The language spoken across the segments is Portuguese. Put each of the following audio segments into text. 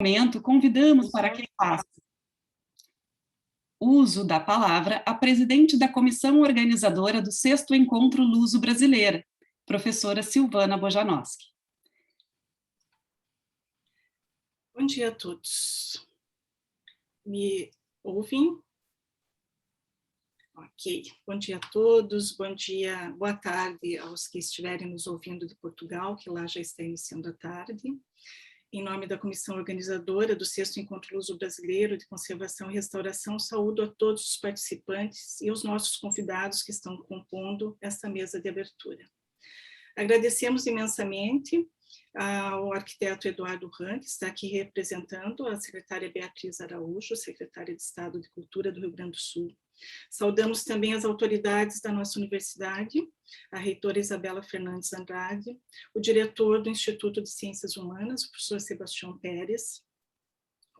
momento, convidamos para que faça uso da palavra a presidente da comissão organizadora do 6º Encontro Luso-Brasileira, professora Silvana Bojanowski. Bom dia a todos. Me ouvem? Ok. Bom dia a todos, bom dia, boa tarde aos que estiverem nos ouvindo de Portugal, que lá já está iniciando a tarde. Em nome da comissão organizadora do 6º Encontro Luso-Brasileiro de Conservação e Restauração, saúdo a todos os participantes e os nossos convidados que estão compondo esta mesa de abertura. Agradecemos imensamente ao arquiteto Eduardo Ran, que está aqui representando a secretária Beatriz Araújo, secretária de Estado de Cultura do Rio Grande do Sul. Saudamos também as autoridades da nossa universidade, a reitora Isabela Fernandes Andrade, o diretor do Instituto de Ciências Humanas, o professor Sebastião Pérez,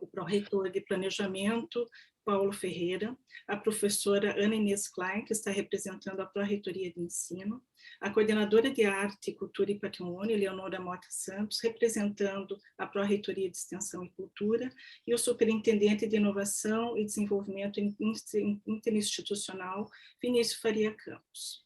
o pró-reitor de Planejamento, Paulo Ferreira, a professora Ana Inês Klein, que está representando a Pró-Reitoria de Ensino, a coordenadora de Arte, Cultura e Patrimônio, Leonora Mota Santos, representando a Pró-Reitoria de Extensão e Cultura, e o Superintendente de Inovação e Desenvolvimento Interinstitucional, Vinícius Faria Campos.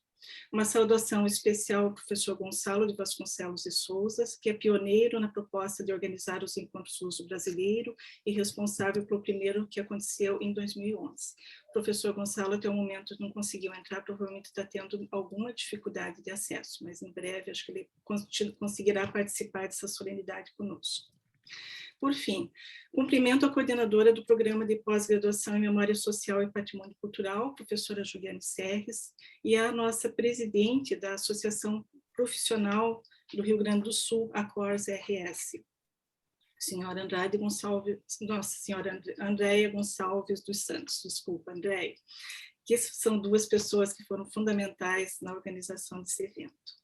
Uma saudação especial ao professor Gonçalo de Vasconcelos de Souza, que é pioneiro na proposta de organizar os encontros luso-brasileiro e responsável pelo primeiro que aconteceu em 2011. O professor Gonçalo, até o momento, não conseguiu entrar, provavelmente está tendo alguma dificuldade de acesso, mas em breve acho que ele conseguirá participar dessa solenidade conosco. Por fim, cumprimento a coordenadora do Programa de Pós-Graduação em Memória Social e Patrimônio Cultural, professora Juliane Serres, e a nossa presidente da Associação Profissional do Rio Grande do Sul, a CORS-RS, senhora Andrade Gonçalves, nossa senhora Andréia Gonçalves dos Santos, desculpa, Andréia, que são duas pessoas que foram fundamentais na organização desse evento.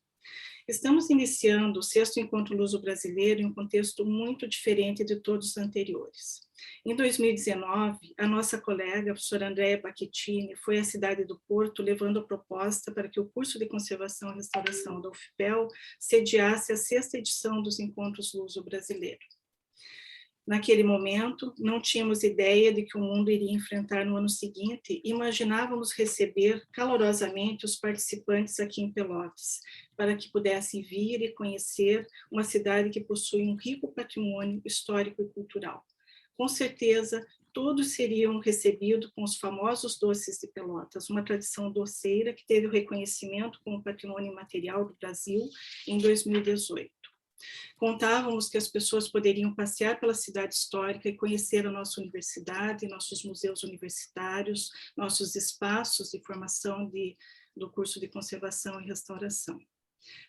Estamos iniciando o 6º Encontro Luso-Brasileiro em um contexto muito diferente de todos os anteriores. Em 2019, a nossa colega, a professora Andréia Bacchettini, foi à cidade do Porto levando a proposta para que o curso de Conservação e Restauração da UFPEL sediasse a 6ª edição dos Encontros Luso-Brasileiro. Naquele momento, não tínhamos ideia de que o mundo iria enfrentar no ano seguinte e imaginávamos receber calorosamente os participantes aqui em Pelotas, para que pudessem vir e conhecer uma cidade que possui um rico patrimônio histórico e cultural. Com certeza, todos seriam recebidos com os famosos doces de Pelotas, uma tradição doceira que teve o reconhecimento como patrimônio imaterial do Brasil em 2018. Contávamos que as pessoas poderiam passear pela cidade histórica e conhecer a nossa universidade, nossos museus universitários, nossos espaços de formação do curso de Conservação e Restauração.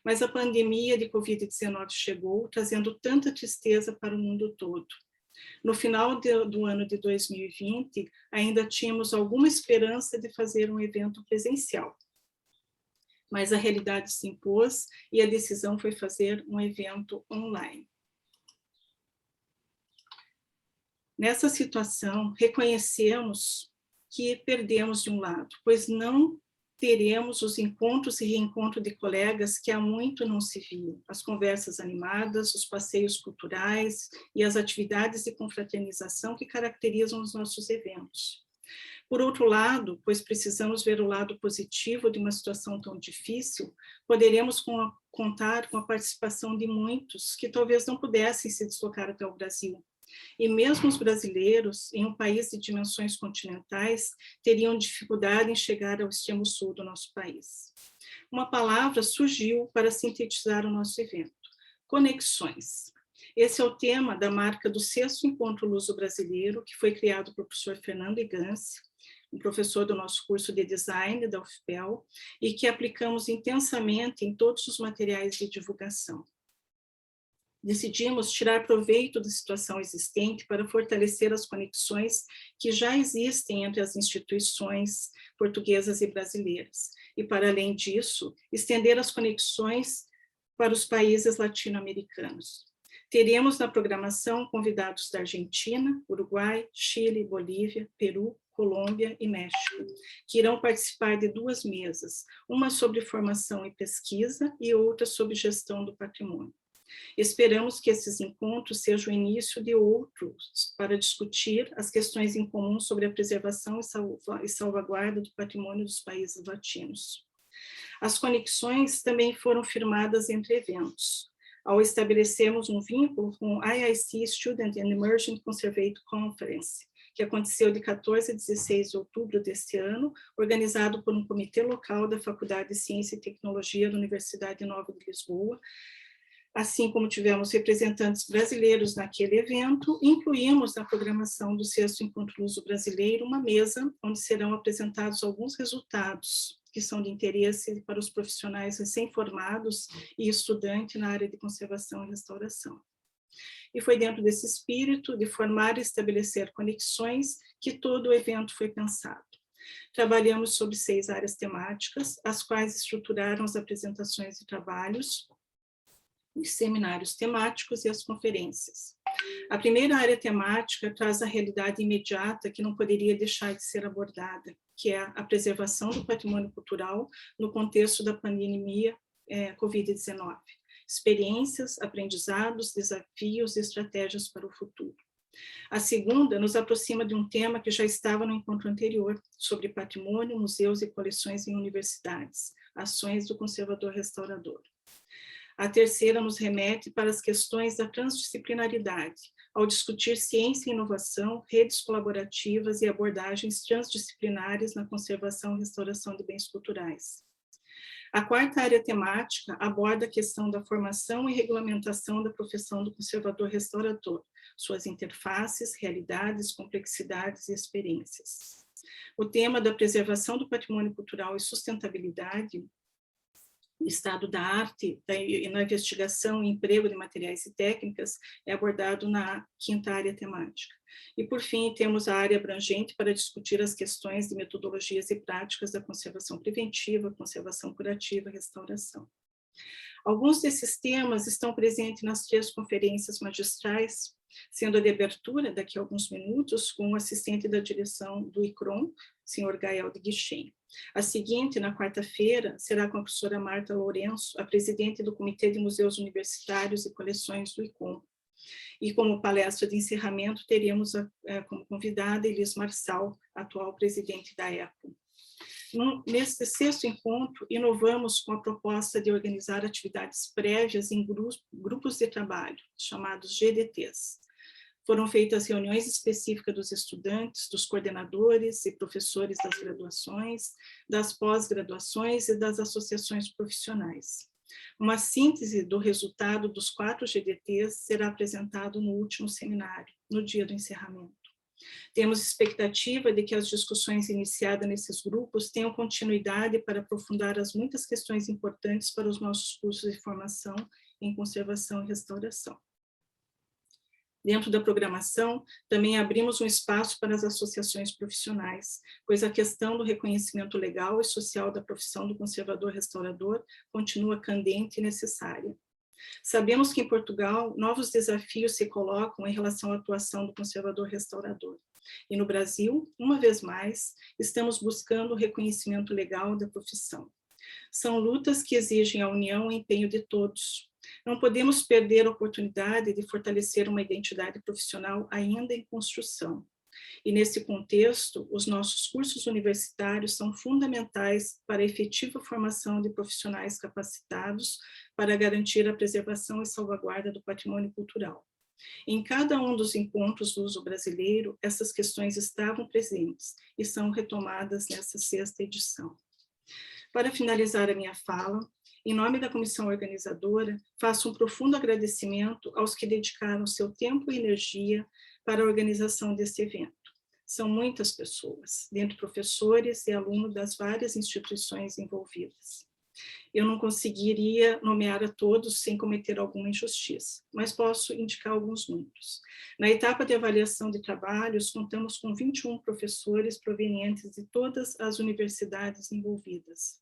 Mas a pandemia de Covid-19 chegou, trazendo tanta tristeza para o mundo todo. No final do ano de 2020, ainda tínhamos alguma esperança de fazer um evento presencial. Mas a realidade se impôs e a decisão foi fazer um evento online. Nessa situação, reconhecemos que perdemos de um lado, pois não teremos os encontros e reencontros de colegas que há muito não se viam, as conversas animadas, os passeios culturais e as atividades de confraternização que caracterizam os nossos eventos. Por outro lado, pois precisamos ver o lado positivo de uma situação tão difícil, poderemos contar com a participação de muitos que talvez não pudessem se deslocar até o Brasil. E mesmo os brasileiros, em um país de dimensões continentais, teriam dificuldade em chegar ao extremo sul do nosso país. Uma palavra surgiu para sintetizar o nosso evento: conexões. Esse é o tema da marca do 6º Encontro Luso-Brasileiro, que foi criado pelo professor Fernando Iganci, um professor do nosso curso de design da UFPEL, e que aplicamos intensamente em todos os materiais de divulgação. Decidimos tirar proveito da situação existente para fortalecer as conexões que já existem entre as instituições portuguesas e brasileiras, e, para além disso, estender as conexões para os países latino-americanos. Teremos na programação convidados da Argentina, Uruguai, Chile, Bolívia, Peru, Colômbia e México, que irão participar de 2 mesas, uma sobre formação e pesquisa e outra sobre gestão do patrimônio. Esperamos que esses encontros sejam o início de outros para discutir as questões em comum sobre a preservação e salvaguarda do patrimônio dos países latinos. As conexões também foram firmadas entre eventos, ao estabelecermos um vínculo com o IIC Student and Emerging Conservation Conference, que aconteceu de 14 a 16 de outubro deste ano, organizado por um comitê local da Faculdade de Ciência e Tecnologia da Universidade Nova de Lisboa. Assim como tivemos representantes brasileiros naquele evento, incluímos na programação do 6º Encontro Luso Brasileiro uma mesa onde serão apresentados alguns resultados que são de interesse para os profissionais recém-formados e estudantes na área de conservação e restauração. E foi dentro desse espírito de formar e estabelecer conexões que todo o evento foi pensado. Trabalhamos sobre 6 áreas temáticas, as quais estruturaram as apresentações de trabalhos, os seminários temáticos e as conferências. A primeira área temática traz a realidade imediata que não poderia deixar de ser abordada, que é a preservação do patrimônio cultural no contexto da pandemia Covid-19. Experiências, aprendizados, desafios e estratégias para o futuro. A segunda nos aproxima de um tema que já estava no encontro anterior, sobre patrimônio, museus e coleções em universidades, ações do conservador restaurador. A terceira nos remete para as questões da transdisciplinaridade, ao discutir ciência e inovação, redes colaborativas e abordagens transdisciplinares na conservação e restauração de bens culturais. A quarta área temática aborda a questão da formação e regulamentação da profissão do conservador-restaurador, suas interfaces, realidades, complexidades e experiências. O tema da preservação do patrimônio cultural e sustentabilidade, o estado da arte e na investigação e emprego de materiais e técnicas é abordado na quinta área temática. E, por fim, temos a área abrangente para discutir as questões de metodologias e práticas da conservação preventiva, conservação curativa e restauração. Alguns desses temas estão presentes nas 3 conferências magistrais, sendo a de abertura, daqui a alguns minutos, com o assistente da direção do ICROM, senhor Gael de Guichen. A seguinte, na quarta-feira, será com a professora Marta Lourenço, a presidente do Comitê de Museus Universitários e Coleções do ICOM. E como palestra de encerramento, teremos como convidada Elis Marçal, atual presidente da EPO. Neste 6º encontro, inovamos com a proposta de organizar atividades prévias em grupos de trabalho, chamados GDTs. Foram feitas reuniões específicas dos estudantes, dos coordenadores e professores das graduações, das pós-graduações e das associações profissionais. Uma síntese do resultado dos 4 GDTs será apresentado no último seminário, no dia do encerramento. Temos expectativa de que as discussões iniciadas nesses grupos tenham continuidade para aprofundar as muitas questões importantes para os nossos cursos de formação em conservação e restauração. Dentro da programação, também abrimos um espaço para as associações profissionais, pois a questão do reconhecimento legal e social da profissão do conservador-restaurador continua candente e necessária. Sabemos que em Portugal, novos desafios se colocam em relação à atuação do conservador-restaurador. E no Brasil, uma vez mais, estamos buscando o reconhecimento legal da profissão. São lutas que exigem a união e empenho de todos. Não podemos perder a oportunidade de fortalecer uma identidade profissional ainda em construção. E nesse contexto, os nossos cursos universitários são fundamentais para a efetiva formação de profissionais capacitados para garantir a preservação e salvaguarda do patrimônio cultural. Em cada um dos encontros do uso brasileiro, essas questões estavam presentes e são retomadas nessa 6ª edição. Para finalizar a minha fala, em nome da comissão organizadora, faço um profundo agradecimento aos que dedicaram seu tempo e energia para a organização deste evento. São muitas pessoas, dentre professores e alunos das várias instituições envolvidas. Eu não conseguiria nomear a todos sem cometer alguma injustiça, mas posso indicar alguns números. Na etapa de avaliação de trabalhos, contamos com 21 professores provenientes de todas as universidades envolvidas.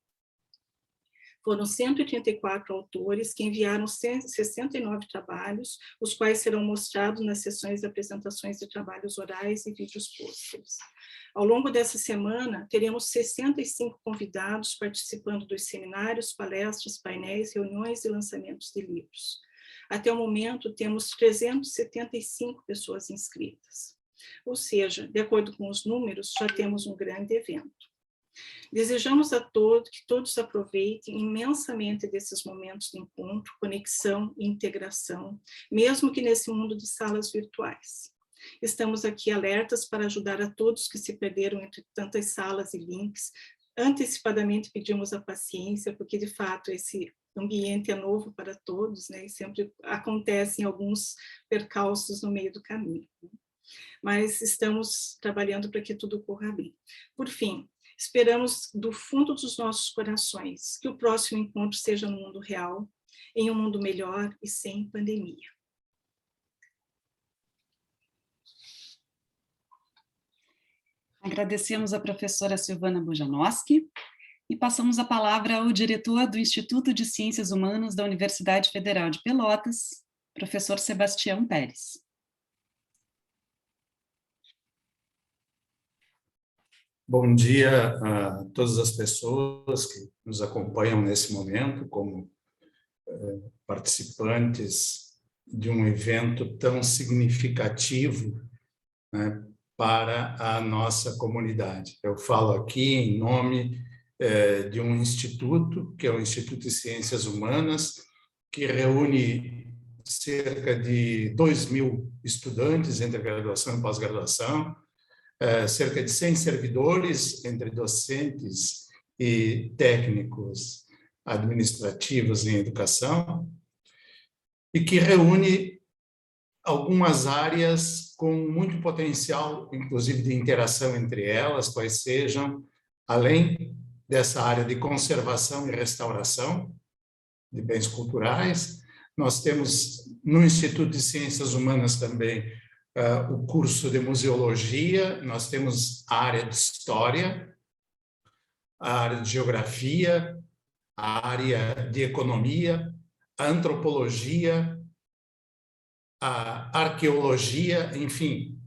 Foram 134 autores que enviaram 69 trabalhos, os quais serão mostrados nas sessões de apresentações de trabalhos orais e vídeos pôsteres. Ao longo dessa semana, teremos 65 convidados participando dos seminários, palestras, painéis, reuniões e lançamentos de livros. Até o momento, temos 375 pessoas inscritas. Ou seja, de acordo com os números, já temos um grande evento. Desejamos a todos que todos aproveitem imensamente desses momentos de encontro, conexão e integração, mesmo que nesse mundo de salas virtuais. Estamos aqui alertas para ajudar a todos que se perderam entre tantas salas e links. Antecipadamente pedimos a paciência, porque de fato esse ambiente é novo para todos, né? E sempre acontecem alguns percalços no meio do caminho. Mas estamos trabalhando para que tudo corra bem. Por fim, esperamos do fundo dos nossos corações que o próximo encontro seja no mundo real, em um mundo melhor e sem pandemia. Agradecemos a professora Silvana Bojanowski e passamos a palavra ao diretor do Instituto de Ciências Humanas da Universidade Federal de Pelotas, professor Sebastião Pérez. Bom dia a todas as pessoas que nos acompanham nesse momento como participantes de um evento tão significativo, né, para a nossa comunidade. Eu falo aqui em nome de um instituto, que é o Instituto de Ciências Humanas, que reúne cerca de 2.000 estudantes entre graduação e pós-graduação, cerca de 100 servidores, entre docentes e técnicos administrativos em educação, e que reúne algumas áreas com muito potencial, inclusive de interação entre elas, quais sejam, além dessa área de conservação e restauração de bens culturais, nós temos no Instituto de Ciências Humanas também o curso de museologia, nós temos a área de história, a área de geografia, a área de economia, a antropologia, a arqueologia, enfim,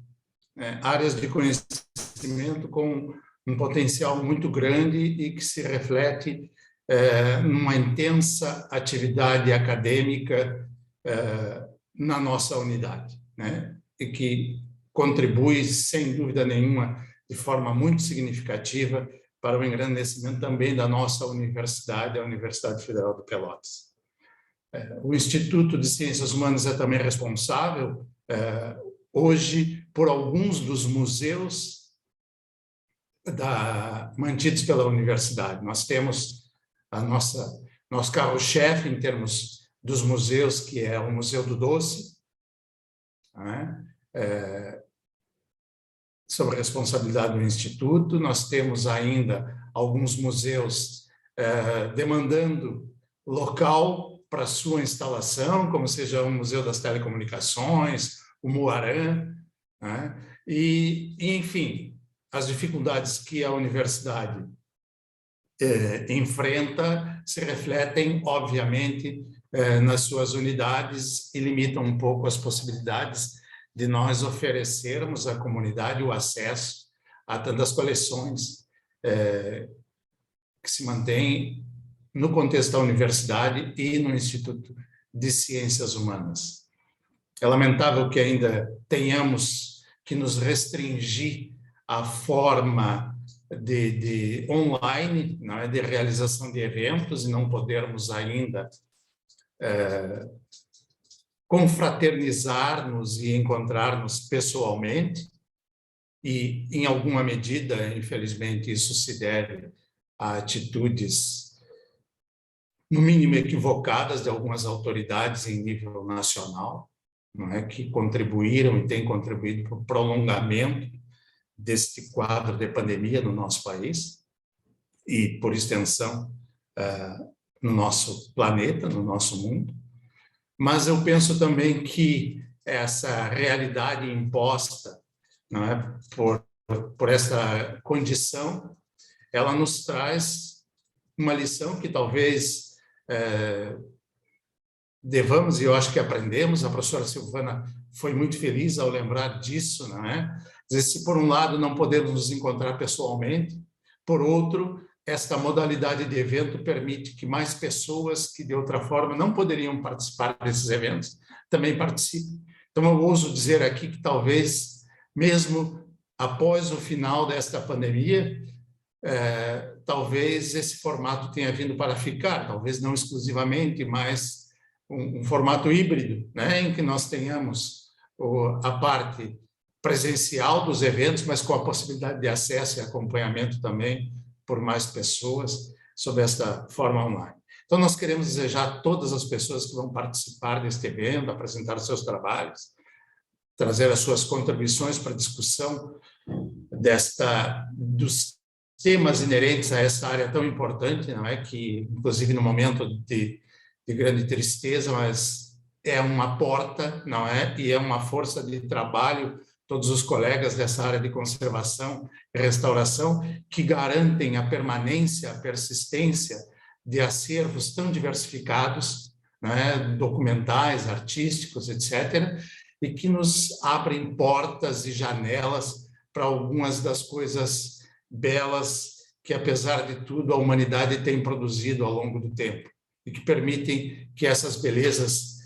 áreas de conhecimento com um potencial muito grande e que se reflete numa intensa atividade acadêmica na nossa unidade, né? E que contribui, sem dúvida nenhuma, de forma muito significativa para o engrandecimento também da nossa universidade, a Universidade Federal de Pelotas. O Instituto de Ciências Humanas é também responsável, hoje, por alguns dos museus mantidos pela universidade. Nós temos nosso carro-chefe em termos dos museus, que é o Museu do Doce, né? Sob a responsabilidade do Instituto. Nós temos ainda alguns museus demandando local para sua instalação, como seja o Museu das Telecomunicações, o Muarã, né? Enfim, as dificuldades que a universidade enfrenta se refletem, obviamente, nas suas unidades e limitam um pouco as possibilidades de nós oferecermos à comunidade o acesso a tantas coleções que se mantêm no contexto da universidade e no Instituto de Ciências Humanas. É lamentável que ainda tenhamos que nos restringir à forma de online, não é, de realização de eventos, e não podermos ainda confraternizar-nos e encontrar-nos pessoalmente, e, em alguma medida, infelizmente, isso se deve a atitudes no mínimo equivocadas de algumas autoridades em nível nacional, não é, que contribuíram e têm contribuído para o prolongamento deste quadro de pandemia no nosso país e, por extensão, no nosso planeta, no nosso mundo. Mas eu penso também que essa realidade imposta, não é, por essa condição, ela nos traz uma lição que talvez devamos, e eu acho que aprendemos. A professora Silvana foi muito feliz ao lembrar disso, não é? Se por um lado não podemos nos encontrar pessoalmente, por outro, esta modalidade de evento permite que mais pessoas que de outra forma não poderiam participar desses eventos também participem. Então, eu ouso dizer aqui que talvez, mesmo após o final desta pandemia, talvez esse formato tenha vindo para ficar, talvez não exclusivamente, mas um formato híbrido, né, em que nós tenhamos a parte presencial dos eventos, mas com a possibilidade de acesso e acompanhamento também por mais pessoas sob esta forma online. Então, nós queremos desejar a todas as pessoas que vão participar deste evento, apresentar os seus trabalhos, trazer as suas contribuições para a discussão dos temas inerentes a essa área tão importante, não é? Que, inclusive, no momento de grande tristeza, mas é uma porta, não é? E é uma força de trabalho, todos os colegas dessa área de conservação e restauração, que garantem a permanência, a persistência de acervos tão diversificados, né? Documentais, artísticos, etc., e que nos abrem portas e janelas para algumas das coisas belas que, apesar de tudo, a humanidade tem produzido ao longo do tempo e que permitem que essas belezas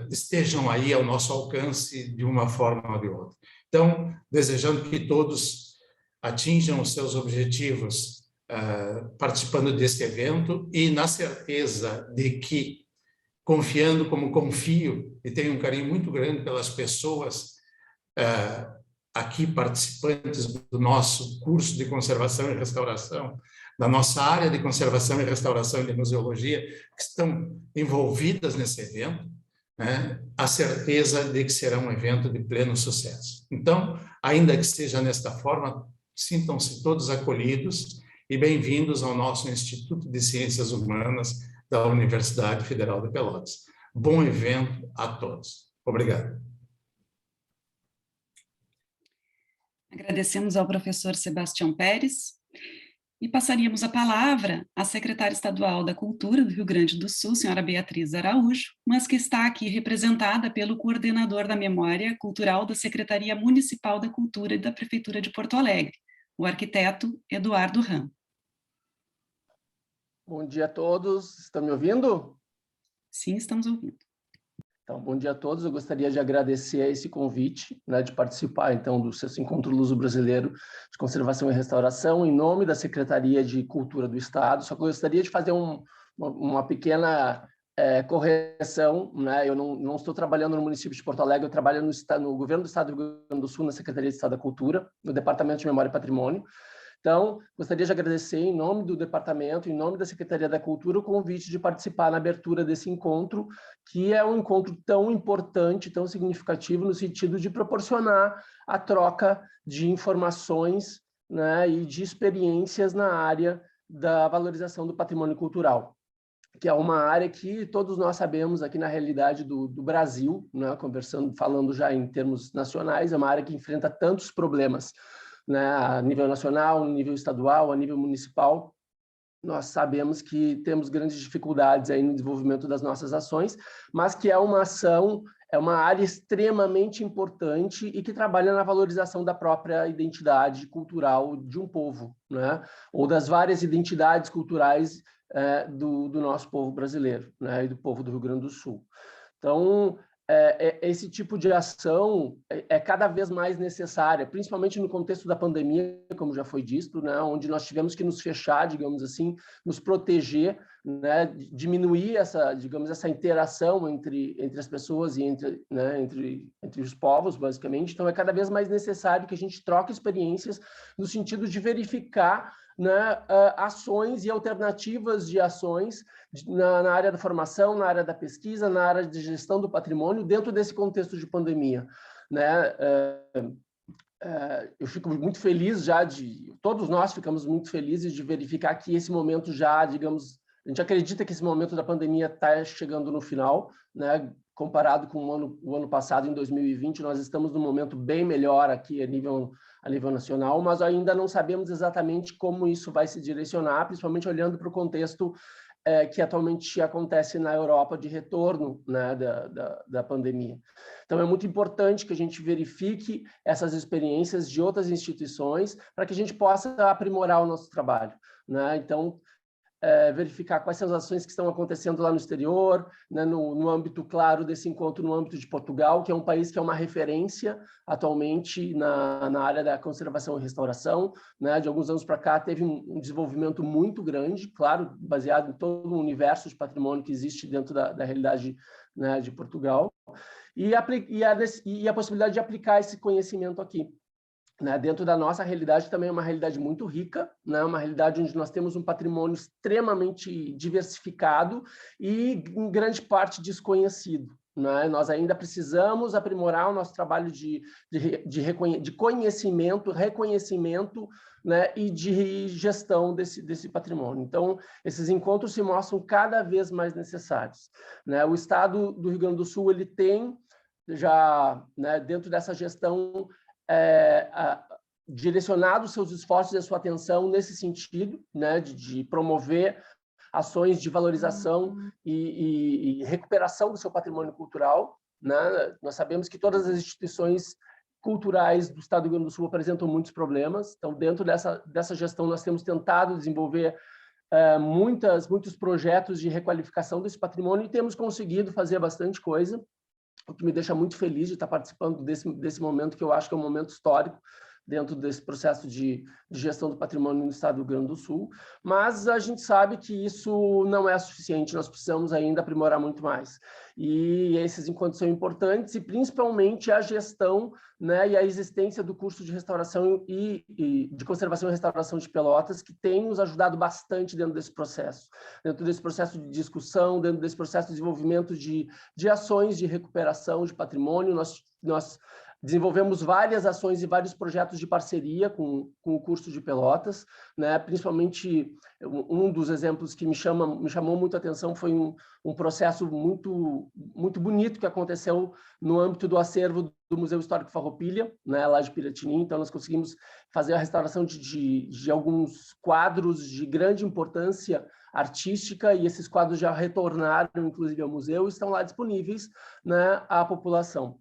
estejam aí ao nosso alcance de uma forma ou de outra. Então, desejando que todos atinjam os seus objetivos participando deste evento e na certeza de que, confiando como confio e tenho um carinho muito grande pelas pessoas aqui participantes do nosso curso de conservação e restauração, da nossa área de conservação e restauração e de museologia, que estão envolvidas nesse evento, né, a certeza de que será um evento de pleno sucesso. Então, ainda que seja nesta forma, sintam-se todos acolhidos e bem-vindos ao nosso Instituto de Ciências Humanas da Universidade Federal de Pelotas. Bom evento a todos. Obrigado. Agradecemos ao professor Sebastião Pérez e passaríamos a palavra à secretária estadual da Cultura do Rio Grande do Sul, senhora Beatriz Araújo, mas que está aqui representada pelo coordenador da Memória Cultural da Secretaria Municipal da Cultura e da Prefeitura de Porto Alegre, o arquiteto Eduardo Ram. Bom dia a todos. Estão me ouvindo? Sim, estamos ouvindo. Então, bom dia a todos. Eu gostaria de agradecer esse convite, né, de participar, então, do 6º Encontro Luso Brasileiro de Conservação e Restauração, em nome da Secretaria de Cultura do Estado. Só que eu gostaria de fazer uma pequena correção, né? Eu não estou trabalhando no município de Porto Alegre, eu trabalho no Governo do Estado do Rio Grande do Sul, na Secretaria de Estado da Cultura, no Departamento de Memória e Patrimônio. Então, gostaria de agradecer, em nome do departamento, em nome da Secretaria da Cultura, o convite de participar na abertura desse encontro, que é um encontro tão importante, tão significativo, no sentido de proporcionar a troca de informações, né, e de experiências na área da valorização do patrimônio cultural, que é uma área que todos nós sabemos aqui na realidade do Brasil, né, falando já em termos nacionais, é uma área que enfrenta tantos problemas, né, a nível nacional, a nível estadual, a nível municipal. Nós sabemos que temos grandes dificuldades aí no desenvolvimento das nossas ações, mas que é uma área extremamente importante e que trabalha na valorização da própria identidade cultural de um povo, né, ou das várias identidades culturais do nosso povo brasileiro, né, e do povo do Rio Grande do Sul. Então, esse tipo de ação é cada vez mais necessária, principalmente no contexto da pandemia, como já foi dito, né, onde nós tivemos que nos fechar, digamos assim, nos proteger, né, diminuir essa interação entre as pessoas e entre os povos, basicamente. Então, é cada vez mais necessário que a gente troque experiências no sentido de verificar, né, ações e alternativas de ações na área da formação, na área da pesquisa, na área de gestão do patrimônio, dentro desse contexto de pandemia, né? Eu fico muito feliz todos nós ficamos muito felizes de verificar que esse momento já, digamos, a gente acredita que esse momento da pandemia está chegando no final, né? Comparado com o ano passado, em 2020, nós estamos num momento bem melhor aqui a nível nacional, mas ainda não sabemos exatamente como isso vai se direcionar, principalmente olhando para o contexto que atualmente acontece na Europa de retorno, né, da pandemia. Então, é muito importante que a gente verifique essas experiências de outras instituições para que a gente possa aprimorar o nosso trabalho, né? Então, verificar quais são as ações que estão acontecendo lá no exterior, né, no âmbito, claro, desse encontro no âmbito de Portugal, que é um país que é uma referência atualmente na área da conservação e restauração, né? De alguns anos para cá teve um desenvolvimento muito grande, claro, baseado em todo o universo de patrimônio que existe dentro da realidade, né, de Portugal, e a possibilidade de aplicar esse conhecimento aqui. Né, dentro da nossa realidade também é uma realidade muito rica, né, uma realidade onde nós temos um patrimônio extremamente diversificado e, em grande parte, desconhecido. Né? Nós ainda precisamos aprimorar o nosso trabalho de conhecimento, reconhecimento, né, e de gestão desse patrimônio. Então, esses encontros se mostram cada vez mais necessários. Né? O Estado do Rio Grande do Sul ele tem já, né, dentro dessa gestão, direcionado seus esforços e a sua atenção nesse sentido, né, de promover ações de valorização e recuperação do seu patrimônio cultural. Né? Nós sabemos que todas as instituições culturais do Estado do Rio Grande do Sul apresentam muitos problemas, então, dentro dessa gestão, nós temos tentado desenvolver muitos projetos de requalificação desse patrimônio e temos conseguido fazer bastante coisa, o que me deixa muito feliz de estar participando desse momento, que eu acho que é um momento histórico dentro desse processo de gestão do patrimônio no Estado do Rio Grande do Sul, mas a gente sabe que isso não é suficiente, nós precisamos ainda aprimorar muito mais. E esses encontros são importantes, e principalmente a gestão, né, e a existência do curso de restauração e de conservação e restauração de Pelotas, que tem nos ajudado bastante dentro desse processo de discussão, dentro desse processo de desenvolvimento de ações de recuperação de patrimônio. Nós desenvolvemos várias ações e vários projetos de parceria com o curso de Pelotas, né? Principalmente, um dos exemplos que me chamou muito a atenção foi um processo muito bonito que aconteceu no âmbito do acervo do Museu Histórico Farroupilha, né, lá de Piratini. Então, nós conseguimos fazer a restauração de alguns quadros de grande importância artística, e esses quadros já retornaram, inclusive, ao museu, e estão lá disponíveis, né, à população.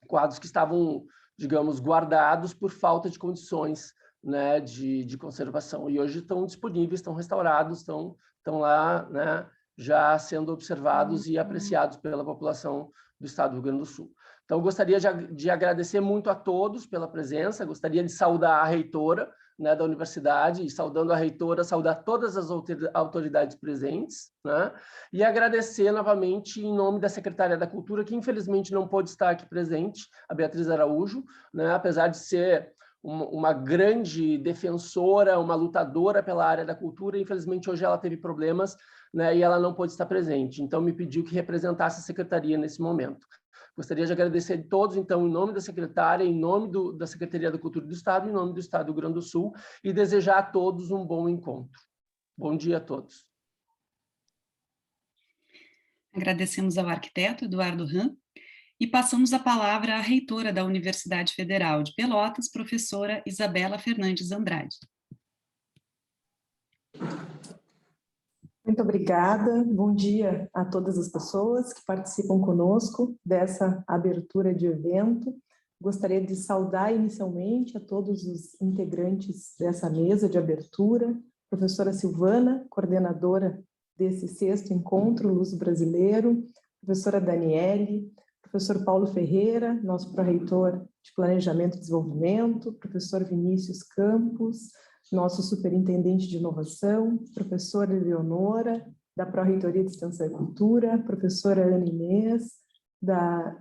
Quadros que estavam, digamos, guardados por falta de condições, né, de conservação. E hoje estão disponíveis, estão restaurados, estão lá, né, já sendo observados e apreciados pela população do Estado do Rio Grande do Sul. Então, eu gostaria de agradecer muito a todos pela presença, gostaria de saudar a reitora, né, da universidade, e saudando a reitora, saudar todas as autoridades presentes, né, e agradecer novamente em nome da secretária da Cultura, que infelizmente não pôde estar aqui presente, a Beatriz Araújo, né, apesar de ser uma grande defensora, uma lutadora pela área da cultura, infelizmente hoje ela teve problemas, né, e ela não pôde estar presente, então me pediu que representasse a secretaria nesse momento. Gostaria de agradecer a todos, então, em nome da secretária, em nome da Secretaria da Cultura do Estado, em nome do Estado do Rio Grande do Sul, e desejar a todos um bom encontro. Bom dia a todos. Agradecemos ao arquiteto Eduardo Ram e passamos a palavra à reitora da Universidade Federal de Pelotas, professora Isabela Fernandes Andrade. Muito obrigada, bom dia a todas as pessoas que participam conosco dessa abertura de evento. Gostaria de saudar inicialmente a todos os integrantes dessa mesa de abertura, professora Silvana, coordenadora desse 6º Encontro Luso Brasileiro, professora Daniele, professor Paulo Ferreira, nosso pró-reitor de Planejamento e Desenvolvimento, professor Vinícius Campos, nosso superintendente de inovação, professora Eleonora, da Pró-Reitoria de Extensão e Cultura, professora Ana Inês, da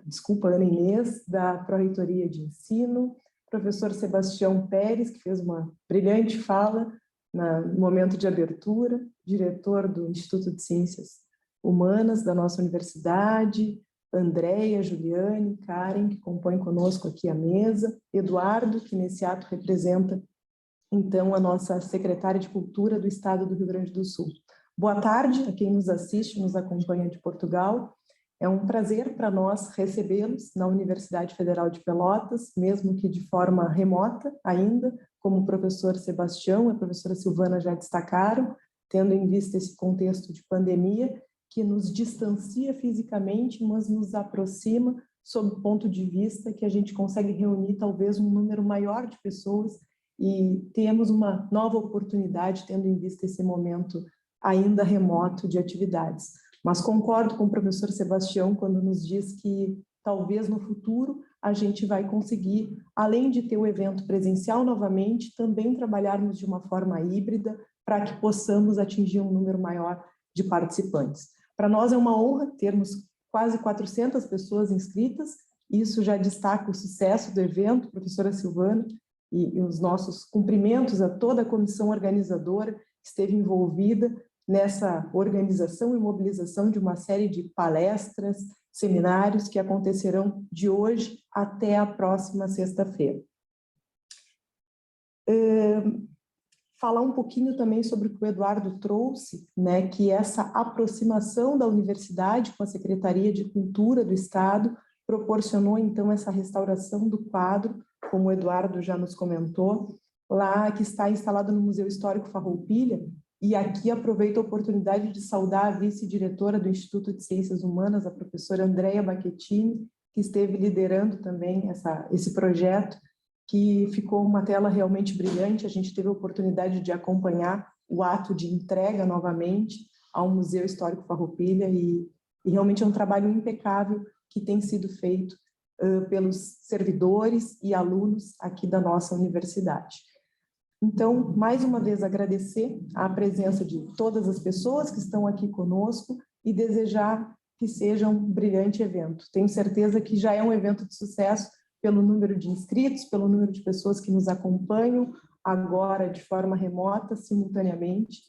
Pró-Reitoria de Ensino, professor Sebastião Pérez, que fez uma brilhante fala no momento de abertura, diretor do Instituto de Ciências Humanas da nossa universidade, Andréia, Juliane, Karen, que compõem conosco aqui a mesa, Eduardo, que nesse ato representa então, a nossa secretária de Cultura do Estado do Rio Grande do Sul. Boa tarde a quem nos assiste, nos acompanha de Portugal. É um prazer para nós recebê-los na Universidade Federal de Pelotas, mesmo que de forma remota ainda, como o professor Sebastião e a professora Silvana já destacaram. tendo em vista esse contexto de pandemia, que nos distancia fisicamente, mas nos aproxima sob o ponto de vista que a gente consegue reunir talvez um número maior de pessoas e temos uma nova oportunidade, tendo em vista esse momento ainda remoto de atividades. Mas concordo com o professor Sebastião quando nos diz que talvez no futuro a gente vai conseguir, além de ter o evento presencial novamente, também trabalharmos de uma forma híbrida para que possamos atingir um número maior de participantes. Para nós é uma honra termos quase 400 pessoas inscritas, isso já destaca o sucesso do evento, professora Silvana, e os nossos cumprimentos a toda a comissão organizadora que esteve envolvida nessa organização e mobilização de uma série de palestras, seminários que acontecerão de hoje até a próxima sexta-feira. Falar um pouquinho também sobre o que o Eduardo trouxe, né, que essa aproximação da universidade com a Secretaria de Cultura do Estado proporcionou, então, essa restauração do quadro, como o Eduardo já nos comentou, lá que está instalado no Museu Histórico Farroupilha, e aqui aproveito a oportunidade de saudar a vice-diretora do Instituto de Ciências Humanas, a professora Andrea Bacchettini, que esteve liderando também esse projeto, que ficou uma tela realmente brilhante. A gente teve a oportunidade de acompanhar o ato de entrega novamente ao Museu Histórico Farroupilha e realmente é um trabalho impecável que tem sido feito pelos servidores e alunos aqui da nossa universidade. Então, mais uma vez, agradecer a presença de todas as pessoas que estão aqui conosco e desejar que seja um brilhante evento. Tenho certeza que já é um evento de sucesso pelo número de inscritos, pelo número de pessoas que nos acompanham agora de forma remota, simultaneamente,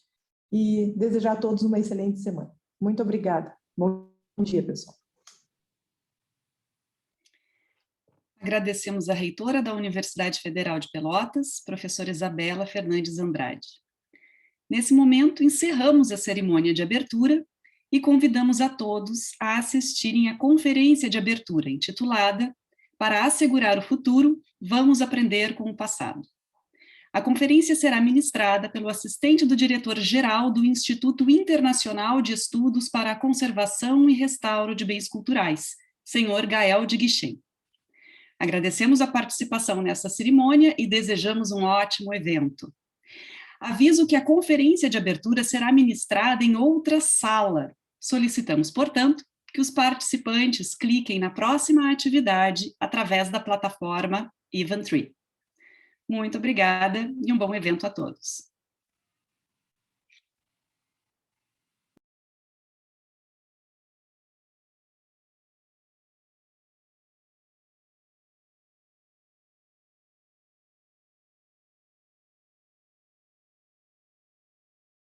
e desejar a todos uma excelente semana. Muito obrigada. Bom dia, pessoal. Agradecemos a reitora da Universidade Federal de Pelotas, professora Isabela Fernandes Andrade. Nesse momento, encerramos a cerimônia de abertura e convidamos a todos a assistirem à conferência de abertura intitulada "Para assegurar o futuro, vamos aprender com o passado". A conferência será ministrada pelo assistente do diretor-geral do Instituto Internacional de Estudos para a Conservação e Restauro de Bens Culturais, senhor Gael de Guichen. Agradecemos a participação nessa cerimônia e desejamos um ótimo evento. Aviso que a conferência de abertura será ministrada em outra sala. Solicitamos, portanto, que os participantes cliquem na próxima atividade através da plataforma Eventbrite. Muito obrigada e um bom evento a todos.